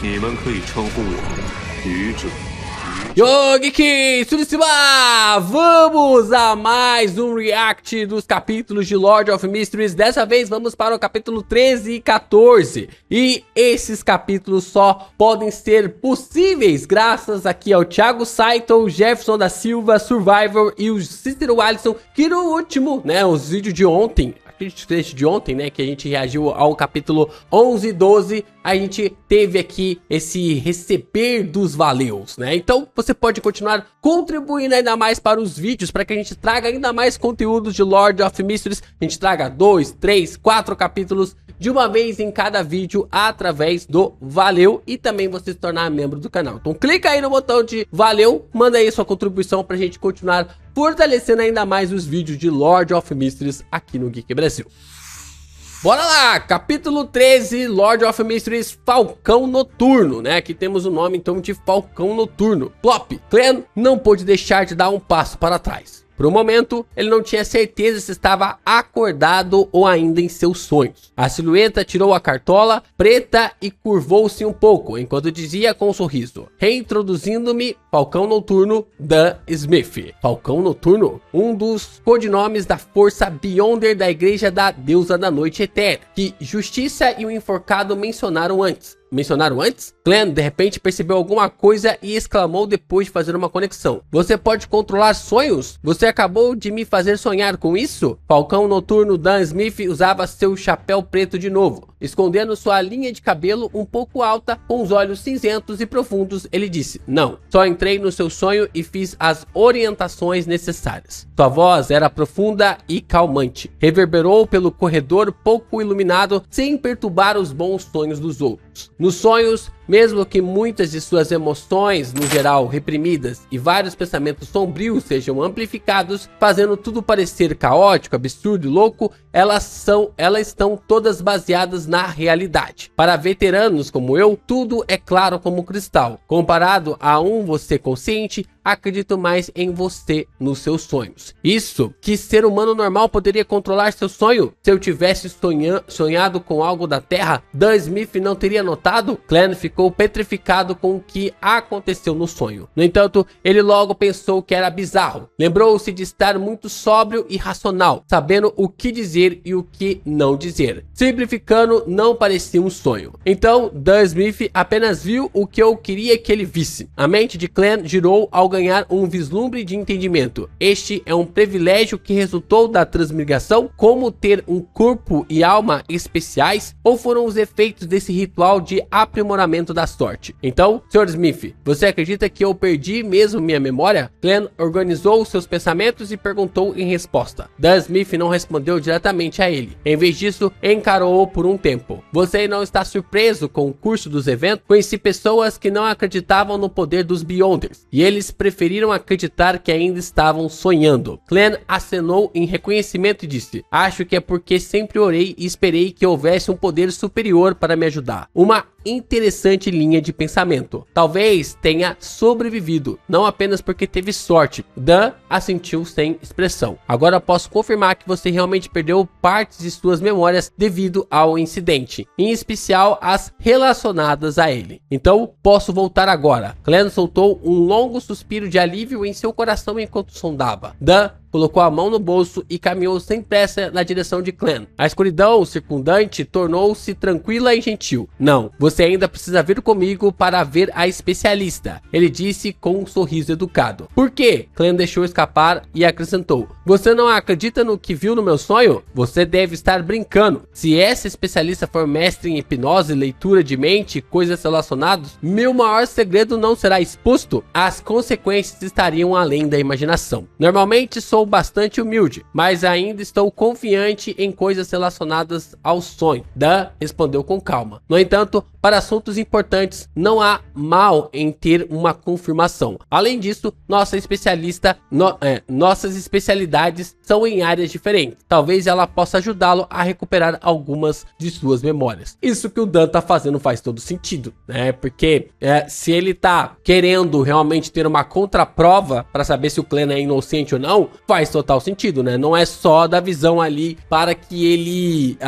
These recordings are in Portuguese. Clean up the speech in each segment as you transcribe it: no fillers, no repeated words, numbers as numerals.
你们可以称呼我愚者。 Yo, Geek! Suricima! Vamos a mais um react dos capítulos de Lord of Mysteries. Dessa vez vamos para o capítulo 13 e 14. E esses capítulos só podem ser possíveis graças aqui ao Thiago Saito, Jefferson da Silva, Survivor e o Cícero Alisson, que no último, né, os vídeos de ontem, trecho de ontem, né, que a gente reagiu ao capítulo 11 e 12, a gente teve aqui esse receber dos valeus, né? Então você pode continuar contribuindo ainda mais para os vídeos, para que a gente traga ainda mais conteúdos de Lord of Mysteries. A gente traga 2, 3, 4 capítulos de uma vez em cada vídeo através do Valeu e também você se tornar membro do canal. Então clica aí no botão de Valeu, manda aí sua contribuição pra gente continuar fortalecendo ainda mais os vídeos de Lord of Mysteries aqui no Geek Brasil. Bora lá, capítulo 13, Lord of Mysteries, Falcão Noturno, né? Aqui temos o nome então de Falcão Noturno. Plop, Clan não pôde deixar de dar um passo para trás. Por um momento, ele não tinha certeza se estava acordado ou ainda em seus sonhos. A silhueta tirou a cartola preta e curvou-se um pouco, enquanto dizia com um sorriso: reintroduzindo-me, Falcão Noturno, Dan Smith. Falcão Noturno, um dos codinomes da força Beyonder da Igreja da Deusa da Noite Eterna, que Justiça e o Enforcado mencionaram antes. Clan de repente percebeu alguma coisa e exclamou depois de fazer uma conexão: você pode controlar sonhos? Você acabou de me fazer sonhar com isso? Falcão Noturno Dan Smith usava seu chapéu preto de novo, escondendo sua linha de cabelo um pouco alta, com os olhos cinzentos e profundos. Ele disse: não, só entrei no seu sonho e fiz as orientações necessárias. Sua voz era profunda e calmante, reverberou pelo corredor pouco iluminado, sem perturbar os bons sonhos dos outros. Nos sonhos, mesmo que muitas de suas emoções, no geral reprimidas, e vários pensamentos sombrios sejam amplificados, fazendo tudo parecer caótico, absurdo e louco, elas estão todas baseadas na realidade. Para veteranos como eu, tudo é claro como cristal. Comparado a um você consciente, acredito mais em você nos seus sonhos. Isso, que ser humano normal poderia controlar seu sonho? Se eu tivesse sonhado com algo da Terra, Dan Smith não teria notado? Clan ficou petrificado com o que aconteceu no sonho. No entanto, ele logo pensou que era bizarro. Lembrou-se de estar muito sóbrio e racional, sabendo o que dizer e o que não dizer. Simplificando, não parecia um sonho. Então, Dan Smith apenas viu o que eu queria que ele visse. A mente de Clan girou ao ganhar um vislumbre de entendimento. Este é um privilégio que resultou da transmigração, como ter um corpo e alma especiais, ou foram os efeitos desse ritual de aprimoramento da sorte? Então, Sr. Smith, você acredita que eu perdi mesmo minha memória? Clan organizou seus pensamentos e perguntou em resposta. Dan Smith não respondeu diretamente a ele. Em vez disso, encarou-o por um tempo. Você não está surpreso com o curso dos eventos? Conheci pessoas que não acreditavam no poder dos Beyonders, e eles preferiram acreditar que ainda estavam sonhando. Clan acenou em reconhecimento e disse: acho que é porque sempre orei e esperei que houvesse um poder superior para me ajudar. Uma interessante linha de pensamento. Talvez tenha sobrevivido, não apenas porque teve sorte. Dan assentiu sem expressão. Agora posso confirmar que você realmente perdeu partes de suas memórias devido ao incidente, em especial as relacionadas a ele. Então posso voltar agora. Clan soltou um longo suspiro de alívio em seu coração enquanto sondava. Dan colocou a mão no bolso e caminhou sem pressa na direção de Clan. A escuridão circundante tornou-se tranquila e gentil. Não, você ainda precisa vir comigo para ver a especialista, ele disse com um sorriso educado. Por quê? Clan deixou escapar e acrescentou: você não acredita no que viu no meu sonho? Você deve estar brincando. Se essa especialista for mestre em hipnose, leitura de mente e coisas relacionadas, meu maior segredo não será exposto. As consequências estariam além da imaginação. Normalmente sou bastante humilde, mas ainda estou confiante em coisas relacionadas ao sonho. Dan respondeu com calma. No entanto, para assuntos importantes, não há mal em ter uma confirmação. Além disso, nossas especialidades são em áreas diferentes. Talvez ela possa ajudá-lo a recuperar algumas de suas memórias. Isso que o Dan tá fazendo faz todo sentido, né? Porque se ele tá querendo realmente ter uma contraprova para saber se o Clan é inocente ou não, faz total sentido, né? Não é só da visão ali para que ele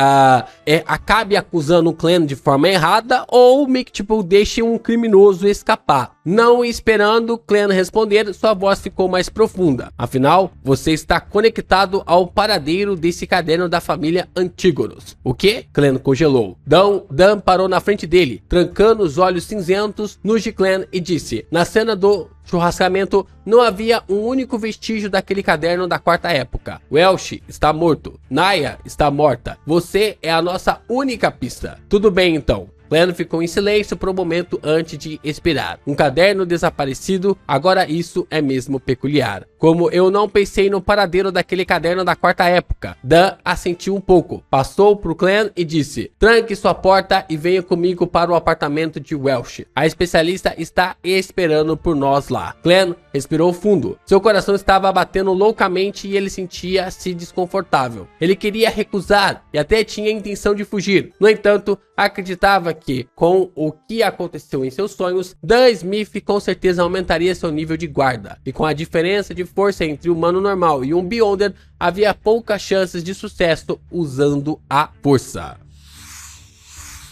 acabe acusando o Clan de forma errada ou meio que tipo deixe um criminoso escapar. Não esperando o Clan responder, sua voz ficou mais profunda. Afinal, você está conectado ao paradeiro desse caderno da família Antígonos. O que? Clan congelou. Dan parou na frente dele, trancando os olhos cinzentos nos de Clan e disse: na cena do churrascamento, não havia um único vestígio daquele caderno da quarta época. Welsh está morto. Naya está morta. Você é a nossa única pista. Tudo bem então. Clan ficou em silêncio por um momento antes de expirar. Um caderno desaparecido, agora isso é mesmo peculiar. Como eu não pensei no paradeiro daquele caderno da quarta época. Dan assentiu um pouco, passou pro Clan e disse: tranque sua porta e venha comigo para o apartamento de Welsh. A especialista está esperando por nós lá. Clan respirou fundo. Seu coração estava batendo loucamente e ele sentia-se desconfortável. Ele queria recusar e até tinha a intenção de fugir. No entanto, acreditava que, com o que aconteceu em seus sonhos, Dan Smith com certeza aumentaria seu nível de guarda. E com a diferença de força entre um humano normal e um Beyonder, havia poucas chances de sucesso usando a força.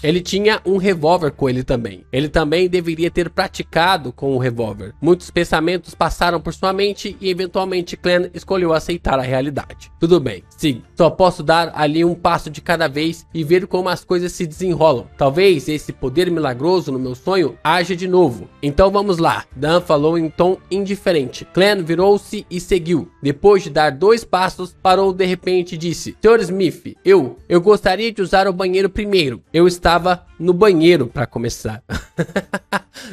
Ele tinha um revólver com ele também. Ele também deveria ter praticado com o revólver. Muitos pensamentos passaram por sua mente e eventualmente Clan escolheu aceitar a realidade. Tudo bem, sim, só posso dar ali um passo de cada vez e ver como as coisas se desenrolam. Talvez esse poder milagroso no meu sonho haja de novo. Então vamos lá, Dan falou em tom indiferente. Clan virou-se e seguiu. Depois de dar 2 passos, parou de repente e disse: Sr. Smith, eu gostaria de usar o banheiro primeiro. Eu estava no banheiro para começar.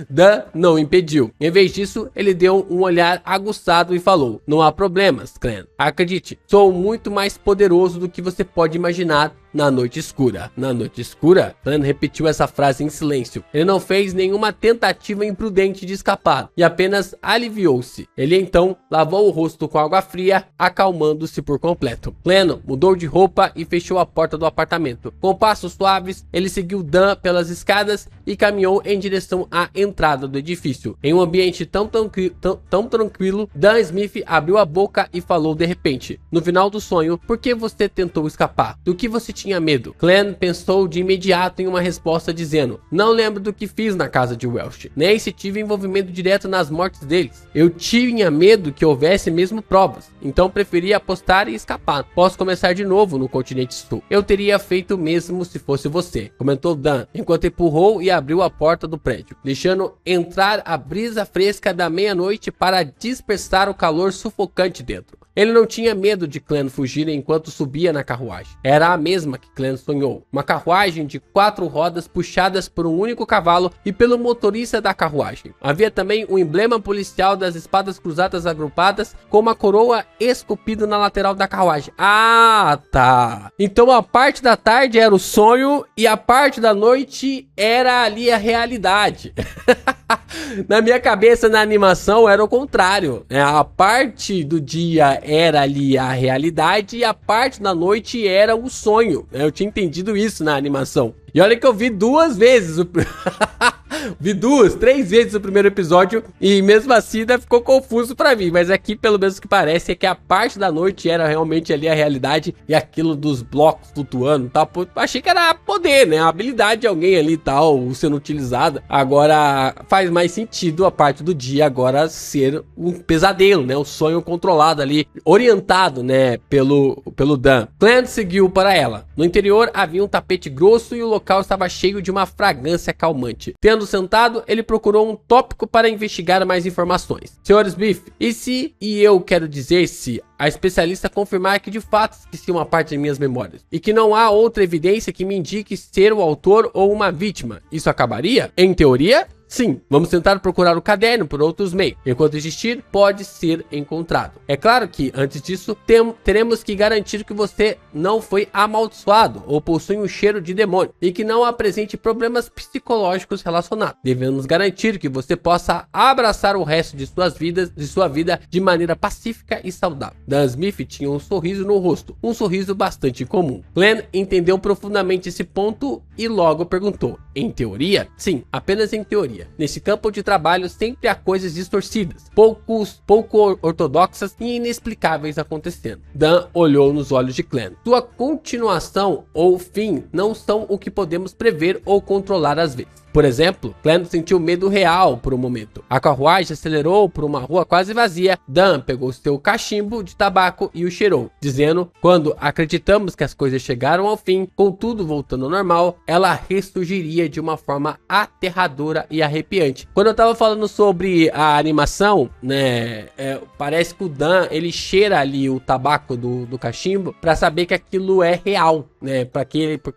Dan não impediu. Em vez disso, ele deu um olhar aguçado e falou: não há problemas, Clan. Acredite, sou muito mais poderoso do que você pode imaginar na noite escura. Na noite escura? Clan repetiu essa frase em silêncio. Ele não fez nenhuma tentativa imprudente de escapar e apenas aliviou-se. Ele então lavou o rosto com água fria, acalmando-se por completo. Clan mudou de roupa e fechou a porta do apartamento. Com passos suaves, ele seguiu Dan pelas escadas e caminhou em direção à entrada do edifício. Em um ambiente tão tranquilo, Dan Smith abriu a boca e falou de repente: no final do sonho, por que você tentou escapar? Do que você tinha medo? Clan pensou de imediato em uma resposta dizendo: não lembro do que fiz na casa de Welsh, nem se tive envolvimento direto nas mortes deles. Eu tinha medo que houvesse mesmo provas, então preferi apostar e escapar. Posso começar de novo no continente sul. Eu teria feito o mesmo se fosse você, comentou Dan, enquanto empurrou e abriu a porta do prédio, deixando entrar a brisa fresca da meia-noite para dispersar o calor sufocante dentro. Ele não tinha medo de Clan fugir enquanto subia na carruagem. Era a mesma que Clan sonhou. Uma carruagem de 4 rodas puxadas por um único cavalo e pelo motorista da carruagem. Havia também o emblema policial das espadas cruzadas agrupadas com uma coroa esculpida na lateral da carruagem. Ah, tá. Então a parte da tarde era o sonho e a parte da noite era ali a realidade. Na minha cabeça, na animação, era o contrário. A parte do dia era ali a realidade e a parte da noite era o sonho. Eu tinha entendido isso na animação. E olha que eu vi 2 vezes vi 2, 3 vezes o primeiro episódio e mesmo assim ainda ficou confuso pra mim. Mas aqui, pelo menos o que parece, é que a parte da noite era realmente ali a realidade e aquilo dos blocos flutuando e tal. Achei que era poder, né? A habilidade de alguém ali e tal, sendo utilizada. Agora faz mais sentido a parte do dia agora ser um pesadelo, né? O sonho controlado ali, orientado, né? Pelo Dan. Clan seguiu para ela. No interior havia um tapete grosso e o local estava cheio de uma fragrância calmante. Tendo sentado, ele procurou um tópico para investigar mais informações. Sr. Smith, eu quero dizer se a especialista confirmar que de fato esqueci uma parte de minhas memórias e que não há outra evidência que me indique ser o autor ou uma vítima, isso acabaria? Em teoria, sim, vamos tentar procurar o caderno por outros meios. Enquanto existir, pode ser encontrado. É claro que, antes disso, teremos que garantir que você não foi amaldiçoado ou possui um cheiro de demônio e que não apresente problemas psicológicos relacionados. Devemos garantir que você possa abraçar o resto de sua vida de maneira pacífica e saudável. Dan Smith tinha um sorriso no rosto, um sorriso bastante comum. Clan entendeu profundamente esse ponto e logo perguntou: em teoria? Sim, apenas em teoria. monotonia. Nesse campo de trabalho sempre há coisas distorcidas, pouco ortodoxas e inexplicáveis acontecendo. Dan olhou nos olhos de Clem. Sua continuação ou fim não são o que podemos prever ou controlar às vezes. Por exemplo, Clem sentiu medo real por um momento. A carruagem acelerou por uma rua quase vazia. Dan pegou seu cachimbo de tabaco e o cheirou, dizendo: quando acreditamos que as coisas chegaram ao fim, com tudo voltando ao normal, ela ressurgiria de uma forma aterradora e arrepiante. Quando eu tava falando sobre a animação, né, parece que o Dan, ele cheira ali o tabaco do cachimbo para saber que aquilo é real, né,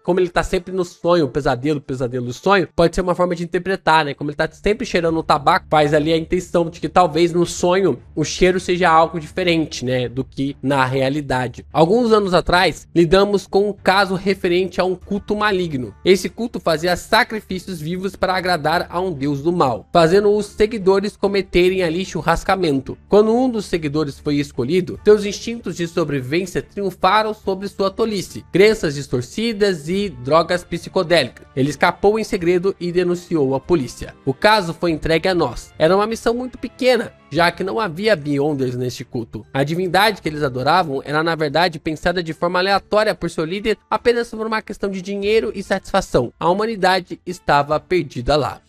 como ele tá sempre no sonho, pesadelo do sonho, pode ser uma forma de interpretar, né? Como ele tá sempre cheirando o tabaco, faz ali a intenção de que talvez no sonho o cheiro seja algo diferente, né? Do que na realidade. Alguns anos atrás, lidamos com um caso referente a um culto maligno. Esse culto fazia sacrifícios vivos para agradar a um deus do mal, fazendo os seguidores cometerem ali churrascamento. Quando um dos seguidores foi escolhido, seus instintos de sobrevivência triunfaram sobre sua tolice, crenças distorcidas e drogas psicodélicas. Ele escapou em segredo e denunciou a polícia. O caso foi entregue a nós. Era uma missão muito pequena, já que não havia Beyonders neste culto. A divindade que eles adoravam era na verdade pensada de forma aleatória por seu líder apenas por uma questão de dinheiro e satisfação. A humanidade estava perdida lá.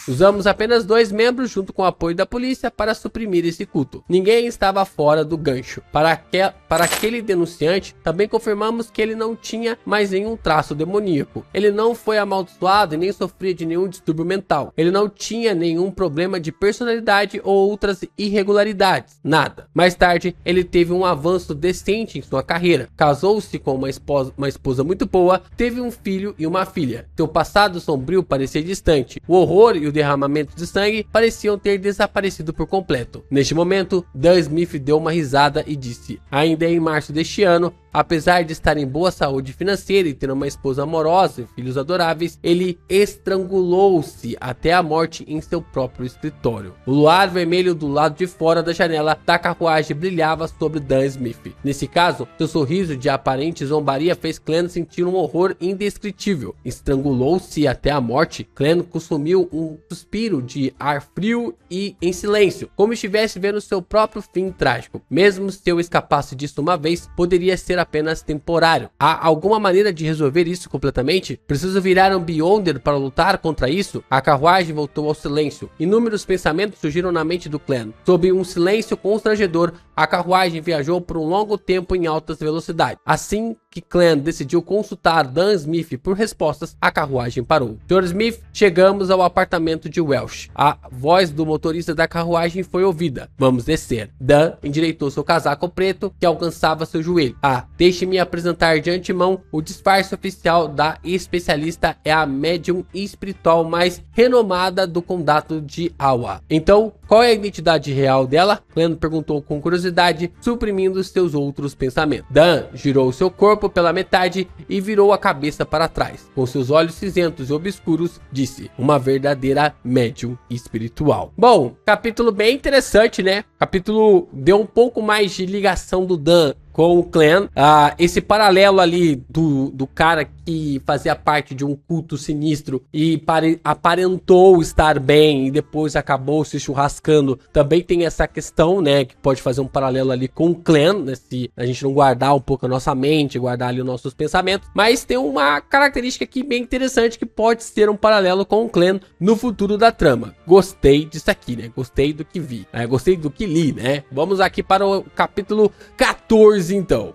Usamos apenas 2 membros junto com o apoio da polícia para suprimir esse culto. Ninguém estava fora do gancho. Para aquele denunciante, também confirmamos que ele não tinha mais nenhum traço demoníaco. Ele não foi amaldiçoado e nem sofria de nenhum distúrbio mental. Ele não tinha nenhum problema de personalidade ou outras irregularidades. Nada. Mais tarde, ele teve um avanço decente em sua carreira. Casou-se com uma esposa muito boa, teve um filho e uma filha. Seu passado sombrio parecia distante. O horror e o derramamento de sangue pareciam ter desaparecido por completo. Neste momento, Dan Smith deu uma risada e disse: ainda em março deste ano, apesar de estar em boa saúde financeira e ter uma esposa amorosa e filhos adoráveis, ele estrangulou-se até a morte em seu próprio escritório. O luar vermelho do lado de fora da janela da carruagem brilhava sobre Dan Smith. Nesse caso, seu sorriso de aparente zombaria fez Clem sentir um horror indescritível. Estrangulou-se até a morte. Clem consumiu um suspiro de ar frio e em silêncio, como estivesse vendo seu próprio fim trágico. Mesmo se eu escapasse disso uma vez, poderia ser apenas temporário. Há alguma maneira de resolver isso completamente? Preciso virar um Beyonder para lutar contra isso? A carruagem voltou ao silêncio. Inúmeros pensamentos surgiram na mente do Clem. Sob um silêncio constrangedor, a carruagem viajou por um longo tempo em altas velocidades. Assim que Clem decidiu consultar Dan Smith por respostas, a carruagem parou. Sr. Smith, chegamos ao apartamento de Welsh. A voz do motorista da carruagem foi ouvida. Vamos descer. Dan endireitou seu casaco preto que alcançava seu joelho. Deixe-me apresentar de antemão o disfarce oficial da especialista, é a médium espiritual mais renomada do condado de Awa. Então, qual é a identidade real dela? Clem perguntou com curiosidade, suprimindo seus outros pensamentos. Dan girou seu corpo pela metade e virou a cabeça para trás. Com seus olhos cinzentos e obscuros, disse: uma verdadeira médium espiritual. Bom, capítulo bem interessante, né? Capítulo deu um pouco mais de ligação do Dan com o Clem. Esse paralelo ali do cara que fazia parte de um culto sinistro e aparentou estar bem e depois acabou se churrascando, também tem essa questão, né, que pode fazer um paralelo ali com o Clem, né, se a gente não guardar um pouco a nossa mente, guardar ali os nossos pensamentos, mas tem uma característica aqui bem interessante que pode ser um paralelo com o Clem no futuro da trama. Gostei disso aqui, né, gostei do que vi, gostei do que li, né. Vamos aqui para o capítulo 14 então.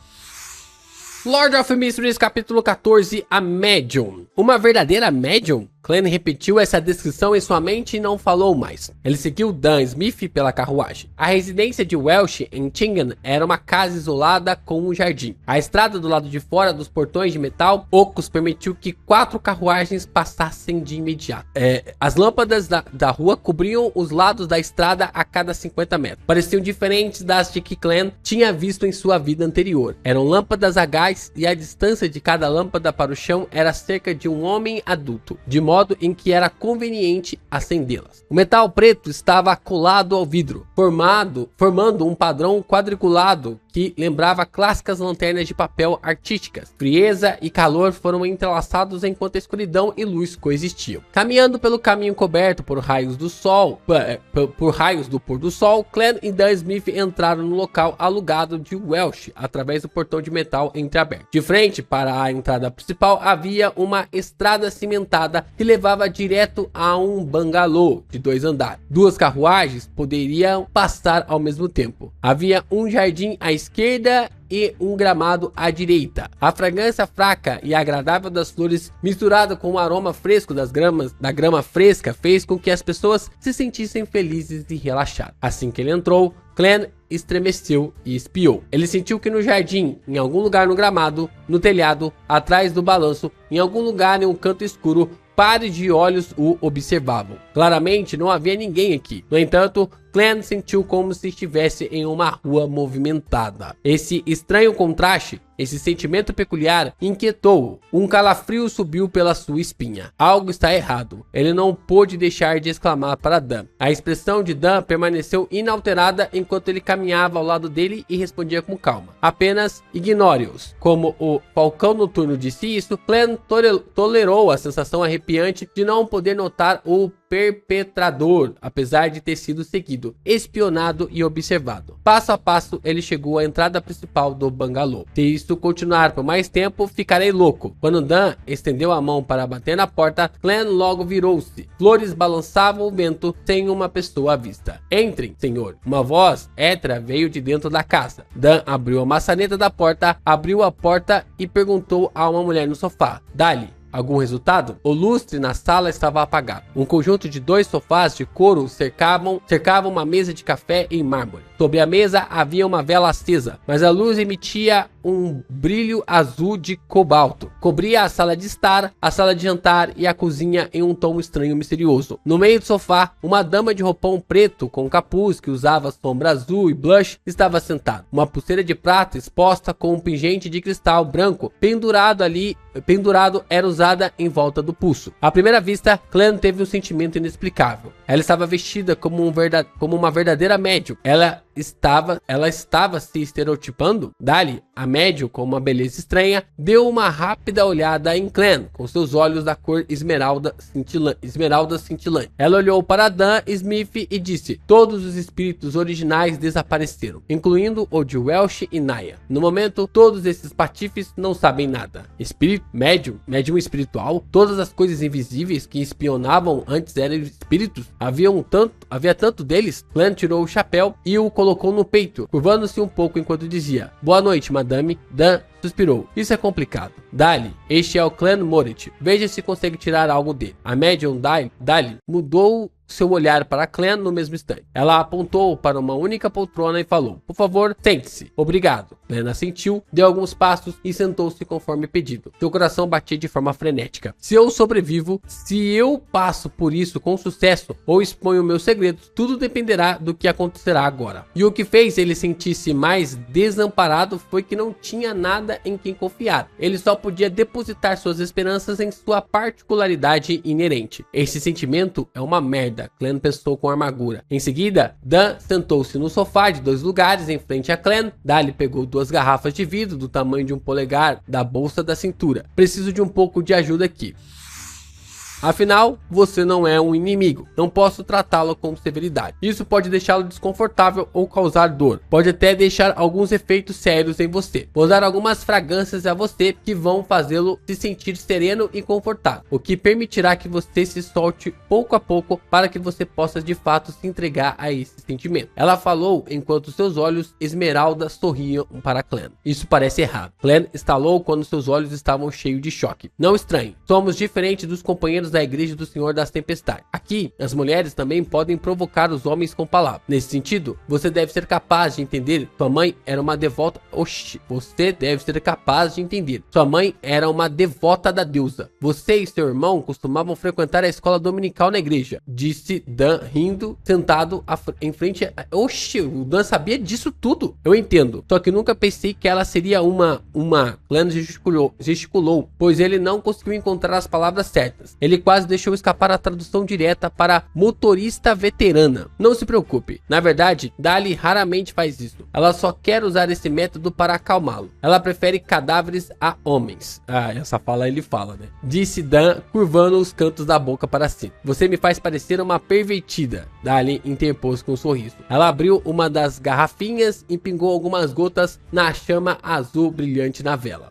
Lord of Mysteries, capítulo 14, a Medium. Uma verdadeira Medium? Clem repetiu essa descrição em sua mente e não falou mais. Ele seguiu Dan Smith pela carruagem. A residência de Welsh em Tingham era uma casa isolada com um jardim. A estrada do lado de fora dos portões de metal ocos permitiu que 4 carruagens passassem de imediato. As lâmpadas da rua cobriam os lados da estrada a cada 50 metros. Pareciam diferentes das de que Clem tinha visto em sua vida anterior. Eram lâmpadas a gás e a distância de cada lâmpada para o chão era cerca de um homem adulto, de modo em que era conveniente acendê-las. O metal preto estava colado ao vidro, formando um padrão quadriculado que lembrava clássicas lanternas de papel artísticas. Frieza e calor foram entrelaçados enquanto a escuridão e luz coexistiam. Caminhando pelo caminho coberto por raios do sol, por raios do pôr do sol, Clem e Dan Smith entraram no local alugado de Welsh através do portão de metal entreaberto. De frente para a entrada principal havia uma estrada cimentada que levava direto a um bangalô de 2 andares. 2 carruagens poderiam passar ao mesmo tempo. Havia um jardim à esquerda e um gramado à direita. A fragrância fraca e agradável das flores, misturada com o aroma fresco da grama fresca, fez com que as pessoas se sentissem felizes e relaxadas. Assim que ele entrou, Clem estremeceu e espiou. Ele sentiu que no jardim, em algum lugar no gramado, no telhado, atrás do balanço, em algum lugar em um canto escuro, pares de olhos o observavam. Claramente não havia ninguém aqui. No entanto, Clem sentiu como se estivesse em uma rua movimentada. Esse estranho contraste, esse sentimento peculiar, inquietou-o. Um calafrio subiu pela sua espinha. Algo está errado. Ele não pôde deixar de exclamar para Dan. A expressão de Dan permaneceu inalterada enquanto ele caminhava ao lado dele e respondia com calma. Apenas ignore-os. Como o falcão noturno disse isso, Clem tolerou a sensação arrepiante de não poder notar o perpetrador, apesar de ter sido seguido, espionado e observado. Passo a passo, ele chegou à entrada principal do bangalô. Se isso continuar por mais tempo, ficarei louco. Quando Dan estendeu a mão para bater na porta, Clem logo virou-se. Flores balançavam o vento sem uma pessoa à vista. Entrem, senhor. Uma voz hétera veio de dentro da casa. Dan abriu a maçaneta da porta, abriu a porta e perguntou a uma mulher no sofá: Dali, algum resultado? O lustre na sala estava apagado. Um conjunto de 2 sofás de couro cercavam uma mesa de café em mármore. Sobre a mesa havia uma vela acesa, mas a luz emitia um brilho azul de cobalto. Cobria a sala de estar, a sala de jantar e a cozinha em um tom estranho e misterioso. No meio do sofá, uma dama de roupão preto com capuz que usava sombra azul e blush estava sentada. Uma pulseira de prata exposta com um pingente de cristal branco pendurado era usada em volta do pulso. À primeira vista, Clem teve um sentimento inexplicável. Ela estava vestida como uma verdadeira médium. Ela estava se estereotipando? Dali, a médium, com uma beleza estranha, deu uma rápida olhada em Clem, com seus olhos da cor esmeralda cintilante. Ela olhou para Dan Smith e disse: todos os espíritos originais desapareceram, incluindo o de Welsh e Naya. No momento, todos esses patifes não sabem nada. Espírito, médium espiritual, todas as coisas invisíveis que espionavam antes eram espíritos. Havia tanto deles. Clem tirou o chapéu e o colocou no peito, curvando-se um pouco enquanto dizia: boa noite, madame. Dan suspirou. Isso é complicado. Dali, este é o Clem Moritz. Veja se consegue tirar algo dele. A médium Dali mudou seu olhar para Clem no mesmo instante. Ela apontou para uma única poltrona e falou: por favor, sente-se. Obrigado. Clem assentiu, deu alguns passos e sentou-se conforme pedido. Seu coração batia de forma frenética. Se eu sobrevivo, se eu passo por isso com sucesso ou exponho meus segredos, tudo dependerá do que acontecerá agora. E o que fez ele sentir-se mais desamparado foi que não tinha nada em quem confiar. Ele só podia depositar suas esperanças em sua particularidade inerente. Esse sentimento é uma merda, Clem pensou com amargura. Em seguida, Dan sentou-se no sofá de 2 lugares em frente a Clem. Dali pegou 2 garrafas de vidro do tamanho de um polegar da bolsa da cintura. Preciso de um pouco de ajuda aqui. Afinal, você não é um inimigo. Não posso tratá-lo com severidade. Isso pode deixá-lo desconfortável ou causar dor. Pode até deixar alguns efeitos sérios em você. Vou dar algumas fragrâncias a você que vão fazê-lo se sentir sereno e confortável, o que permitirá que você se solte pouco a pouco para que você possa de fato se entregar a esse sentimento. Ela falou enquanto seus olhos esmeralda sorriam para Clem. Isso parece errado. Clem estalou quando seus olhos estavam cheios de choque. Não estranhe. Somos diferentes dos companheiros da Igreja do Senhor das Tempestades. Aqui, as mulheres também podem provocar os homens com palavras. Nesse sentido, você deve ser capaz de entender. Sua mãe era uma devota. Você deve ser capaz de entender. Sua mãe era uma devota da deusa. Você e seu irmão costumavam frequentar a escola dominical na igreja, disse Dan, rindo, sentado em frente a... o Dan sabia disso tudo. Eu entendo. Só que nunca pensei que ela seria uma... Clem gesticulou, pois ele não conseguiu encontrar as palavras certas. Ele quase deixou escapar a tradução direta para motorista veterana. Não se preocupe, na verdade, Dali raramente faz isso. Ela só quer usar esse método para acalmá-lo. Ela prefere cadáveres a homens. Ah, essa fala ele fala, né? Disse Dan, curvando os cantos da boca para cima. Você me faz parecer uma pervertida, Dali interpôs com um sorriso. Ela abriu uma das garrafinhas e pingou algumas gotas na chama azul brilhante da vela.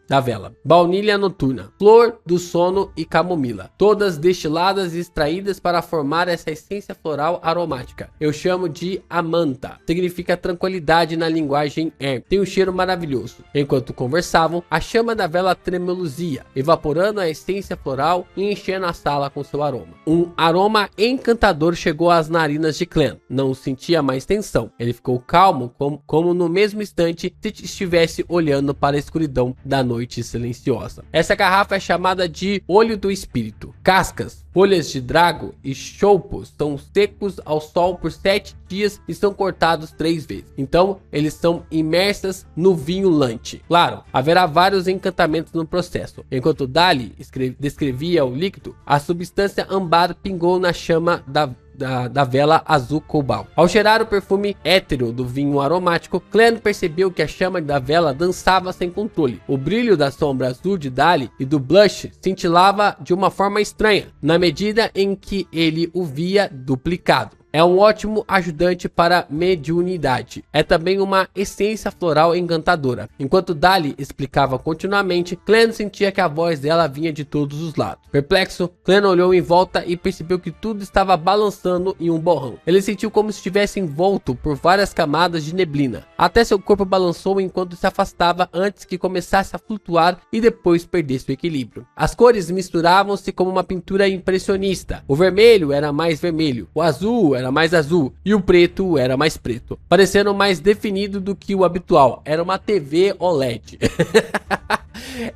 Baunilha noturna, flor do sono e camomila, todas destiladas e extraídas para formar essa essência floral aromática. Eu chamo de Amanta. Significa tranquilidade na linguagem Erm. Tem um cheiro maravilhoso. Enquanto conversavam, a chama da vela tremeluzia, evaporando a essência floral e enchendo a sala com seu aroma. Um aroma encantador chegou às narinas de Clem. Não sentia mais tensão. Ele ficou calmo, como no mesmo instante se estivesse olhando para a escuridão da noite silenciosa. Essa garrafa é chamada de Olho do Espírito. Cascas, folhas de drago e choupos são secos ao sol por 7 dias e são cortados 3 vezes. Então, eles são imersas no vinho lante. Claro, haverá vários encantamentos no processo. Enquanto Dali descrevia o líquido, a substância âmbar pingou na chama da vela azul cobalto. Ao cheirar o perfume hétero do vinho aromático, Clem percebeu que a chama da vela dançava sem controle. O brilho da sombra azul de Dali e do blush cintilava de uma forma estranha, na medida em que ele o via duplicado. É um ótimo ajudante para mediunidade. É também uma essência floral encantadora. Enquanto Dali explicava continuamente, Clem sentia que a voz dela vinha de todos os lados. Perplexo, Clem olhou em volta e percebeu que tudo estava balançando em um borrão. Ele sentiu como se estivesse envolto por várias camadas de neblina. Até seu corpo balançou enquanto se afastava antes que começasse a flutuar e depois perdesse o equilíbrio. As cores misturavam-se como uma pintura impressionista. O vermelho era mais vermelho, o azul era mais azul e o preto era mais preto, parecendo mais definido do que o habitual. Era uma TV OLED.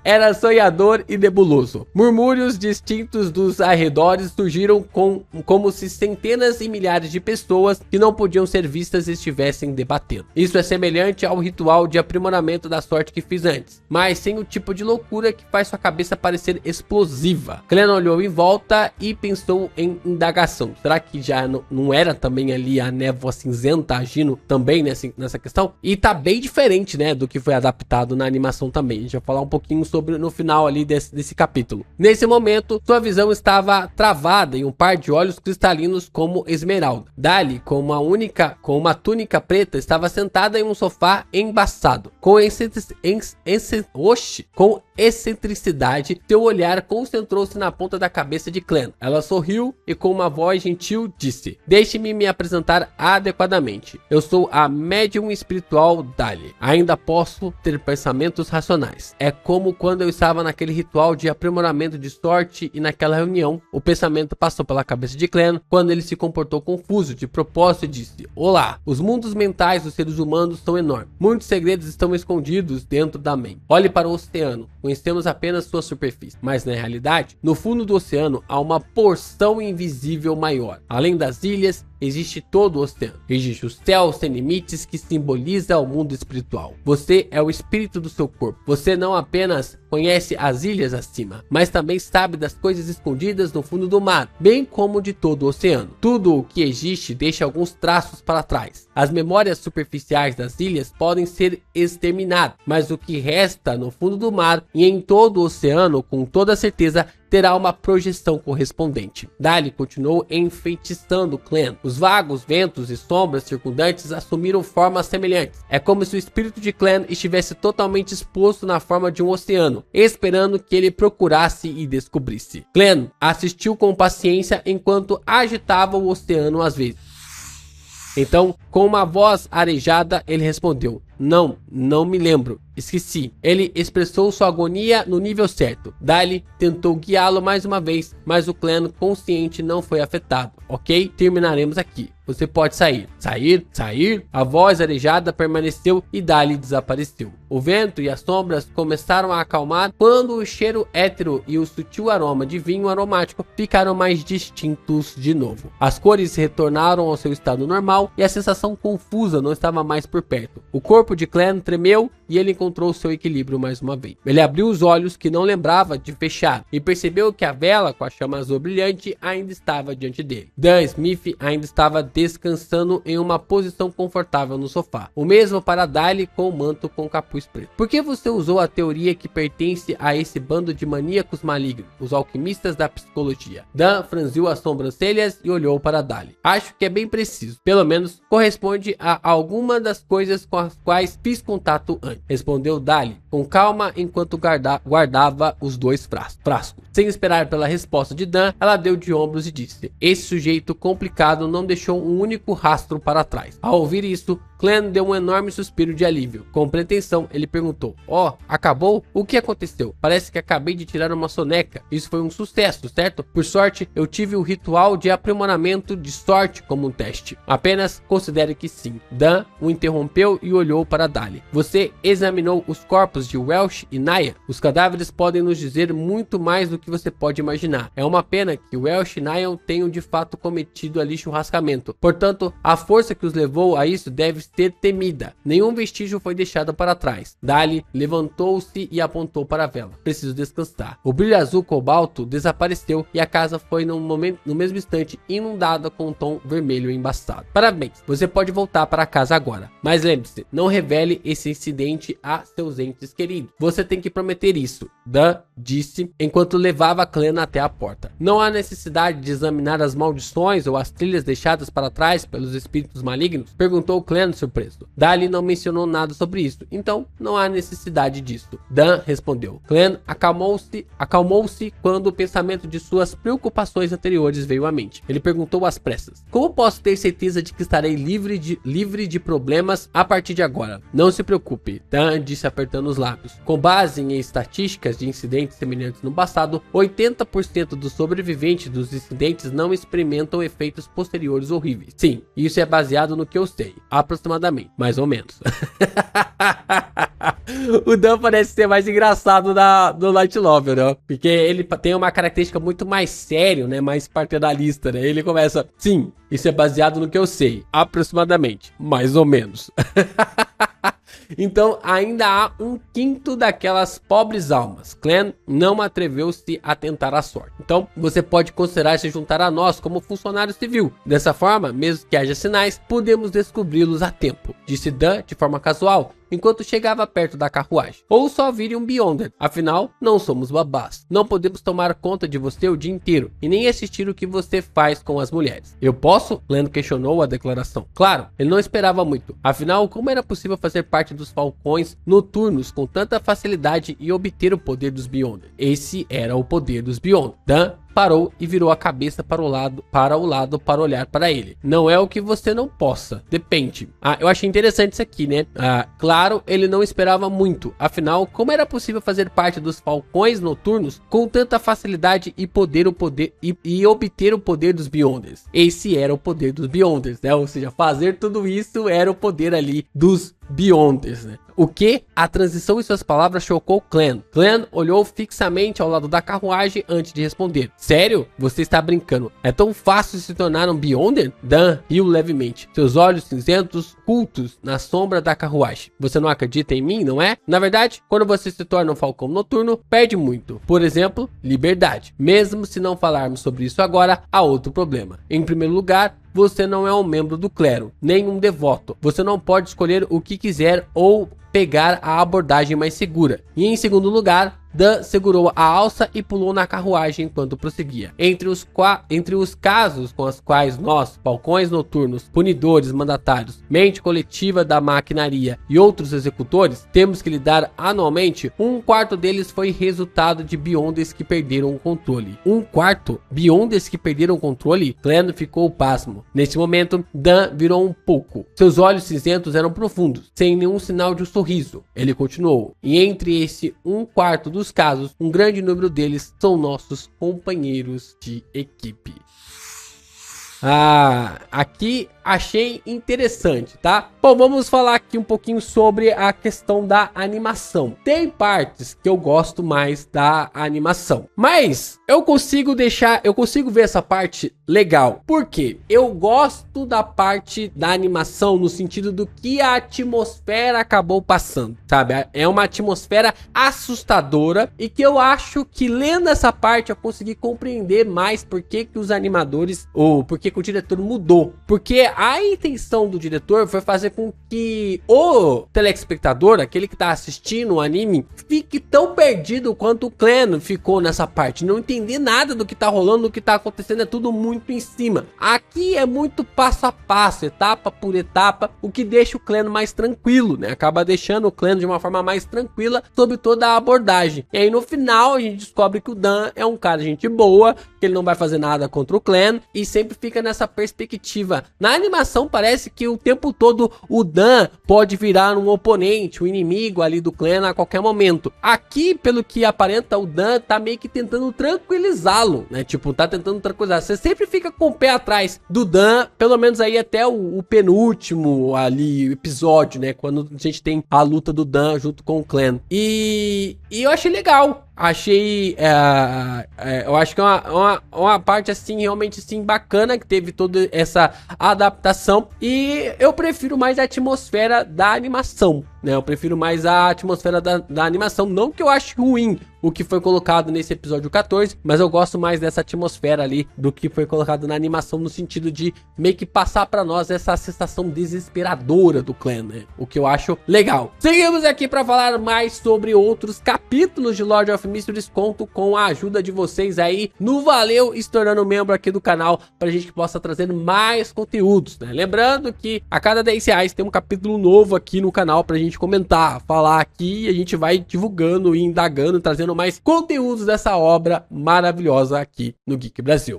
Era sonhador e nebuloso. Murmúrios distintos dos arredores surgiram como se centenas e milhares de pessoas que não podiam ser vistas estivessem debatendo. Isso é semelhante ao ritual de aprimoramento da sorte que fiz antes, mas sem o tipo de loucura que faz sua cabeça parecer explosiva. Clem olhou em volta e pensou em indagação. Será que já não era também ali a névoa cinzenta agindo também nessa questão? E tá bem diferente, né, do que foi adaptado na animação também. A gente vai falar um pouquinho sobre no final ali desse capítulo. Nesse momento, sua visão estava travada em um par de olhos cristalinos como esmeralda. Dali, com uma túnica preta, estava sentada em um sofá embaçado. Com excentricidade, seu olhar concentrou-se na ponta da cabeça de Clem. Ela sorriu e com uma voz gentil disse: "Deixe-me me apresentar adequadamente. Eu sou a médium espiritual Dali. Ainda posso ter pensamentos racionais. É como quando eu estava naquele ritual de aprimoramento de sorte e naquela reunião, o pensamento passou pela cabeça de Clem quando ele se comportou confuso de propósito e disse: Olá, os mundos mentais dos seres humanos são enormes. Muitos segredos estão escondidos dentro da mente. Olhe para o oceano. Conhecemos apenas sua superfície, mas na realidade, no fundo do oceano há uma porção invisível maior. Além das ilhas, existe todo o oceano. Existe o céu sem limites que simboliza o mundo espiritual. Você é o espírito do seu corpo. Você não apenas conhece as ilhas acima, mas também sabe das coisas escondidas no fundo do mar, bem como de todo o oceano. Tudo o que existe deixa alguns traços para trás. As memórias superficiais das ilhas podem ser exterminadas, mas o que resta no fundo do mar e em todo o oceano, com toda certeza, terá uma projeção correspondente. Dali continuou enfeitiçando Clem. Os vagos ventos e sombras circundantes assumiram formas semelhantes. É como se o espírito de Clem estivesse totalmente exposto na forma de um oceano, esperando que ele procurasse e descobrisse. Clem assistiu com paciência enquanto agitava o oceano às vezes. Então, com uma voz arejada, ele respondeu: Não me lembro. Esqueci. Ele expressou sua agonia no nível certo. Dali tentou guiá-lo mais uma vez, mas o Clem consciente não foi afetado. Ok? Terminaremos aqui. Você pode sair. Sair? A voz arejada permaneceu e Dali desapareceu. O vento e as sombras começaram a acalmar quando o cheiro hétero e o sutil aroma de vinho aromático ficaram mais distintos de novo. As cores retornaram ao seu estado normal e a sensação confusa não estava mais por perto. O corpo de Clem tremeu e ele encontrou seu equilíbrio mais uma vez. Ele abriu os olhos que não lembrava de fechar e percebeu que a vela com a chama azul brilhante ainda estava diante dele. Dan Smith ainda estava descansando em uma posição confortável no sofá. O mesmo para Dali com o manto com capuz preto. Por que você usou a teoria que pertence a esse bando de maníacos malignos, os alquimistas da psicologia? Dan franziu as sobrancelhas e olhou para Dali. Acho que é bem preciso. Pelo menos corresponde a alguma das coisas com as quais fiz contato antes, respondeu Dali com calma enquanto guardava os dois frascos. Sem esperar pela resposta de Dan, ela deu de ombros e disse: esse sujeito complicado não deixou um único rastro para trás. Ao ouvir isso, Clan deu um enorme suspiro de alívio. Com pretensão, ele perguntou: acabou? O que aconteceu? Parece que acabei de tirar uma soneca. Isso foi um sucesso, certo? Por sorte, eu tive o ritual de aprimoramento de sorte como um teste. Apenas considere que sim. Dan o interrompeu e olhou para Dali. Você examinou os corpos de Welsh e Naya? Os cadáveres podem nos dizer muito mais do que você pode imaginar. É uma pena que Welsh e Naya tenham de fato cometido ali churrascamento. Portanto, a força que os levou a isso deve ser temida. Nenhum vestígio foi deixado para trás. Dali levantou-se e apontou para a vela. Preciso descansar. O brilho azul cobalto desapareceu e a casa foi no mesmo instante inundada com um tom vermelho embaçado. Parabéns, você pode voltar para casa agora. Mas lembre-se, não revele esse incidente a seus entes queridos. Você tem que prometer isso, Dan disse enquanto levava Clan até a porta. Não há necessidade de examinar as maldições ou as trilhas deixadas para trás pelos espíritos malignos? Perguntou Clan surpreso. Dali não mencionou nada sobre isso, então não há necessidade disso. Dan respondeu. Clan acalmou-se quando o pensamento de suas preocupações anteriores veio à mente. Ele perguntou às pressas: como posso ter certeza de que estarei livre de problemas a partir de agora? Não se preocupe, Dan disse apertando os lábios. Com base em estatísticas de incidentes semelhantes no passado, 80% dos sobreviventes dos incidentes não experimentam efeitos posteriores horríveis. Sim, isso é baseado no que eu sei. Aproximadamente, mais ou menos. O Dan parece ser mais engraçado do Light Novel, né? Porque ele tem uma característica muito mais sério, né? Mais paternalista, né? Ele começa: sim, isso é baseado no que eu sei. Aproximadamente, mais ou menos. Então ainda há um quinto daquelas pobres almas. Clan não atreveu-se a tentar a sorte. Então você pode considerar se juntar a nós como funcionário civil. Dessa forma, mesmo que haja sinais, podemos descobri-los a tempo, disse Dan de forma casual, enquanto chegava perto da carruagem. Ou só vire um Beyonder. Afinal, não somos babás. Não podemos tomar conta de você o dia inteiro e nem assistir o que você faz com as mulheres. Eu posso? Clan questionou a declaração. Claro, ele não esperava muito. Afinal, como era possível fazer parte dos falcões noturnos com tanta facilidade e obter o poder dos Beyonder? Esse era o poder dos Beyonder. Dan parou e virou a cabeça para o lado para olhar para ele. Não é o que você não possa, depende. Eu achei interessante isso aqui, né? Claro, ele não esperava muito. Afinal, como era possível fazer parte dos falcões noturnos com tanta facilidade e obter o poder dos Beyonders? Esse era o poder dos Beyonders, né? Ou seja, fazer tudo isso era o poder ali dos Beyonders, né? O que? A transição em suas palavras chocou Clan. Clan olhou fixamente ao lado da carruagem antes de responder. Sério? Você está brincando? É tão fácil se tornar um Beyonder? Dan riu levemente, seus olhos cinzentos cultos na sombra da carruagem. Você não acredita em mim, não é? Na verdade, quando você se torna um falcão noturno, perde muito. Por exemplo, liberdade. Mesmo se não falarmos sobre isso agora, há outro problema. Em primeiro lugar, você não é um membro do clero, nem um devoto. Você não pode escolher o que quiser ou pegar a abordagem mais segura. E em segundo lugar, Dan segurou a alça e pulou na carruagem enquanto prosseguia. Entre os casos com os quais nós, falcões noturnos, punidores, mandatários, mente coletiva da maquinaria e outros executores, temos que lidar anualmente, 1/4 deles foi resultado de Beyonders que perderam o controle. 1/4? Beyonders que perderam o controle? Clan ficou pasmo. Nesse momento, Dan virou um pouco. Seus olhos cinzentos eram profundos, sem nenhum sinal de um sorriso. Ele continuou. E entre esse 1/4 dos casos, um grande número deles são nossos companheiros de equipe. Aqui achei interessante, tá? Bom, vamos falar aqui um pouquinho sobre a questão da animação. Tem partes que eu gosto mais da animação, mas eu consigo ver essa parte legal. Por quê? Eu gosto da parte da animação no sentido do que a atmosfera acabou passando, sabe? É uma atmosfera assustadora e que eu acho que lendo essa parte eu consegui compreender mais por que os animadores, ou por que o diretor mudou. Porque a intenção do diretor foi fazer com que o telespectador, aquele que tá assistindo o anime, fique tão perdido quanto o Clan ficou nessa parte. Não entender nada do que tá rolando, do que tá acontecendo, é tudo muito em cima. Aqui é muito passo a passo, etapa por etapa, o que deixa o Clan mais tranquilo, né? Acaba deixando o Clan de uma forma mais tranquila sobre toda a abordagem. E aí no final a gente descobre que o Dan é um cara de gente boa, que ele não vai fazer nada contra o Clan e sempre fica nessa perspectiva. Na animação parece que o tempo todo o Dan pode virar um oponente, um inimigo ali do Clan a qualquer momento. Aqui, pelo que aparenta, o Dan tá meio que tentando tranquilizá-lo, né? Tipo, tá tentando tranquilizar. Você sempre fica com o pé atrás do Dan, pelo menos aí até o penúltimo ali episódio, né? Quando a gente tem a luta do Dan junto com o Clan. E eu achei legal. Eu acho que é uma parte assim, realmente assim, bacana, que teve toda essa adaptação. E eu prefiro mais a atmosfera da animação, né? Eu prefiro mais a atmosfera da animação. Não que eu ache ruim o que foi colocado nesse episódio 14, mas eu gosto mais dessa atmosfera ali do que foi colocado na animação, no sentido de meio que passar pra nós essa sensação desesperadora do Clan, né? O que eu acho legal. Seguimos aqui pra falar mais sobre outros capítulos de Lord of Mysteries. Conto com a ajuda de vocês aí no Valeu, estourando membro aqui do canal, pra gente que possa trazer mais conteúdos, né? Lembrando que a cada 10 reais tem um capítulo novo aqui no canal pra gente comentar, falar aqui, e a gente vai divulgando e indagando, trazendo mais conteúdos dessa obra maravilhosa aqui no Geek Brasil.